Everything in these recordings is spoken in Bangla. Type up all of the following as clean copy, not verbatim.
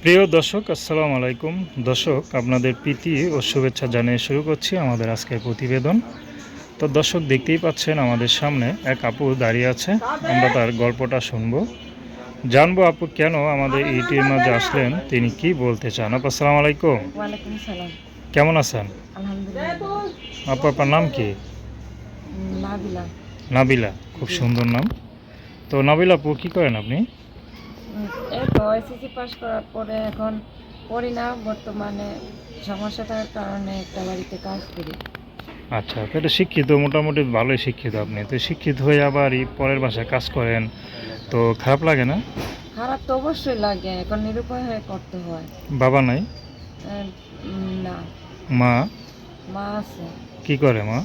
প্রিয় দর্শক, আসসালামু আলাইকুম। দর্শক, আপনাদের প্রীতি ও শুভেচ্ছা জানিয়ে শুরু করছি আমাদের আজকের প্রতিবেদন। তো দর্শক, দেখতেই পাচ্ছেন আমাদের সামনে এক আপু দাঁড়িয়ে আছে। আমরা তার গল্পটা শুনবো, জানবো আপু কেন আমাদের ইটির মাঝে আসলেন, তিনি কি বলতে চান। আপু আসসালামু আলাইকুম। ওয়ালাইকুম সালাম। কেমন আছেন আলহামদুলিল্লাহ। আপু? আপনার নাম কি? নাবিলা। নাবিলা, খুব জি। সুন্দর নাম। তো নাবিলা আপু, কি করেন আপনি? এই তো এসএসসি পাস করার পরে এখন পড়ি না, বর্তমানে সমস্যা থাকার কারণে একটা বাড়িতে কাজ করি। আচ্ছা, তো এটা শিক্ষিত, মোটামুটি ভালোই শিক্ষিত। আপনি তো শিক্ষিত হয়ে আবার এই পরের বাসায় কাজ করেন, তো খারাপ লাগে না? খারাপ তো অবশ্যই লাগে, এখন নিরুপায় হয়ে করতে হয়। বাবা নাই? না, মা? মা আছে। কি করে মা?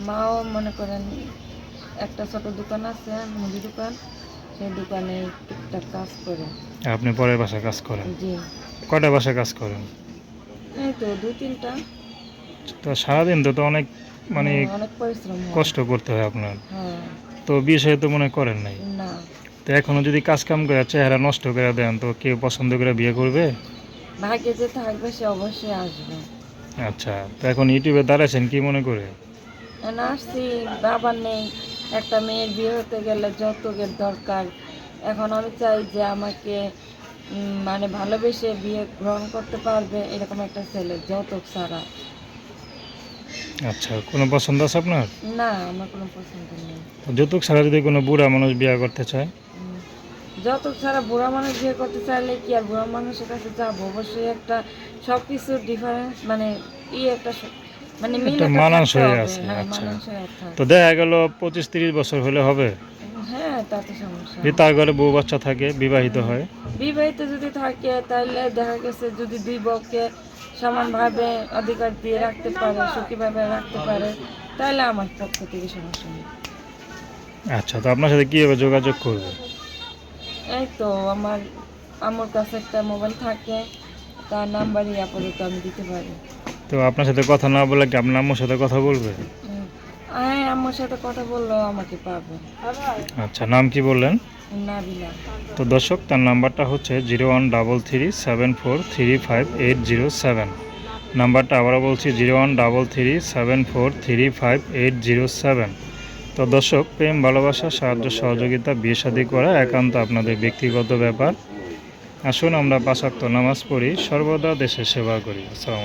মাও মনে করেন একটা ছোট দোকান আছে, মুদি দোকান, সেই দোকানে টুকটাক কাজ করে। আপনি পরের বাসায় কাজ করেন? জি। কয়টা বাসায় কাজ করেন? এই তো 2-3টা। তো সারাদিন তো অনেক, মানে অনেক পরিশ্রম হয়। কষ্ট করতে হয় আপনার। হ্যাঁ। তো বিয়ে শাদী তো মনে হয় করেন নাই? না, তো এখনো যদি কাজ কাম করে চেহারা নষ্ট করে দেন, তো কেউ পছন্দ করে বিয়ে করবে? ভাগ্যে যে থাকবে সে অবশ্যই আসবে। আচ্ছা, তো এখন ইউটিউবে দাঁড়াইছেন কি মনে করে? এখন আসছি, বাবা নেই, একটা মেয়ের বিয়ে হতে গেলে যৌতুকের দরকার। এখন আমি চাই যে আমাকে মানে ভালোবেসে বিয়ে গ্রহণ করতে পারবে এরকম একটা ছেলে, যৌতুক ছাড়া। আচ্ছা, কোনো পছন্দ আছে আপনার? না, আমার কোনো পছন্দ নেই। তো যৌতুক ছাড়া যদি কোনো বুড়া মানুষ বিয়ে করতে চায়? উম, যৌতুক ছাড়া বুড়া মানুষ বিয়ে করতে চাইলে কি আর বুড়া মানুষের কাছে যাবো? অবশ্যই একটা সব কিছুর ডিফারেন্স, মানে একটা মানে মিল একটা একটা থাকতে মানানসই হবে। আছে। হ্যাঁ, আচ্ছা, মানানসই একটা। তো দেখা গেল 25-30 বছর হলে হবে? হ্যাঁ, তাতে সমস্যা যে নেই। তার ঘরে বউ বাচ্চা থাকে, বিবাহিত হয়? বিবাহিত যদি থাকে তাহলে দেখা গেছে যদি দুই বউকে সমানভাবে অধিকার দিয়ে রাখতে পারে, সুখীভাবে রাখতে পারে, তাহলে আমার পক্ষ থেকে সমস্যা নেই। আচ্ছা, তো আপনার সাথে কীভাবে যোগাযোগ করবে? এই তো আমার কাছে একটা মোবাইল থাকে, তার নাম্বারই আপাতত আমি দিতে পারি। তো আপনার সাথে কথা না বলে কি আপনার আম্মুর সাথে কথা বলবে? হ্যাঁ, আমার সাথে কথা বললেও আমাকে পাবে। আচ্ছা, নাম কি বললেন? নাবিলা। তো দর্শক, তার নাম্বারটা হচ্ছে 0133743580 নাম্বারটা আবারও বলছি, 0133743580। তো দর্শক, প্রেম, ভালোবাসা, সাহায্য সহযোগিতা, বিয়ে শাদী করা একান্ত আপনাদের ব্যক্তিগত ব্যাপার। আসুন আমরা 5 ওয়াক্ত নামাজ পড়ি, সর্বদা দেশের সেবা করি। আসসালামু আলাইকুম।